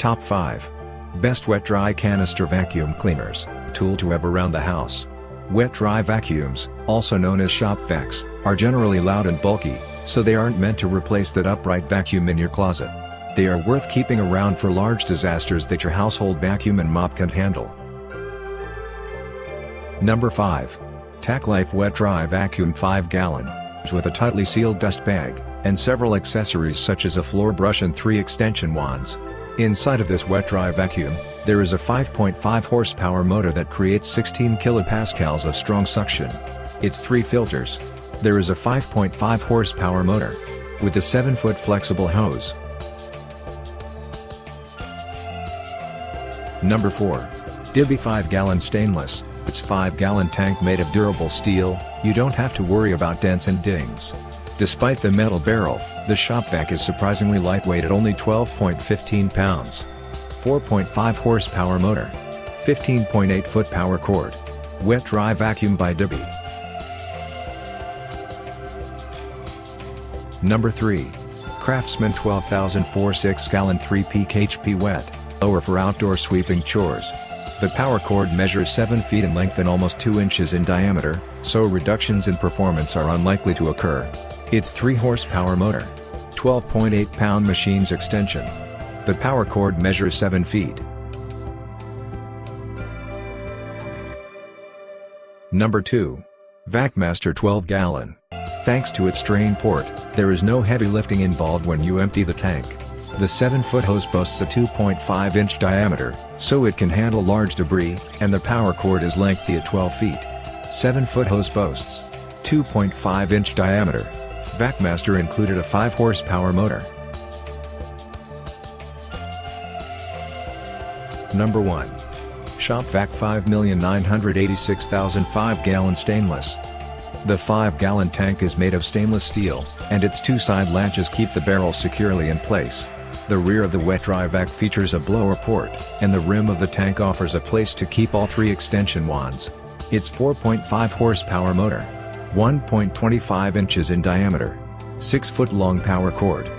Top 5. Best Wet Dry Canister Vacuum Cleaners, Tool to have around the house. Wet dry vacuums, also known as ShopVacs, are generally loud and bulky, so they aren't meant to replace that upright vacuum in your closet. They are worth keeping around for large disasters that your household vacuum and mop can't handle. Number 5. Tack Life Wet Dry Vacuum 5-gallon. With a tightly sealed dust bag, and several accessories such as a floor brush and 3 extension wands. Inside of this wet dry vacuum, there is a 5.5 horsepower motor that creates 16 kilopascals of strong suction. It's 3 filters. There is a 5.5 horsepower motor with a 7-foot flexible hose. Number 4. Divvy 5-gallon stainless. Its 5-gallon tank made of durable steel, you don't have to worry about dents and dings. Despite the metal barrel, the ShopVac is surprisingly lightweight at only 12.15 pounds. 4.5 horsepower motor. 15.8 foot power cord. Wet dry vacuum by Divvy. Number 3. Craftsman 12,004 6-gallon 3-peak HP wet blower for outdoor sweeping chores. The power cord measures 7 feet in length and almost 2 inches in diameter, so reductions in performance are unlikely to occur. Its 3 horsepower motor. 12.8 pound machine's extension. The power cord measures 7 feet. Number 2. Vacmaster 12-gallon. Thanks to its drain port, there is no heavy lifting involved when you empty the tank. The 7-foot hose boasts a 2.5-inch diameter, so it can handle large debris, and the power cord is lengthy at 12 feet. 7-foot hose boasts 2.5-inch diameter. Vacmaster included a 5 horsepower motor. Number 1. ShopVac 5,986,000 5-gallon stainless. The 5-gallon tank is made of stainless steel, and its 2 side latches keep the barrel securely in place. The rear of the wet dry vac features a blower port, and the rim of the tank offers a place to keep all 3 extension wands. Its 4.5 horsepower motor. 1.25 inches in diameter. 6-foot long power cord.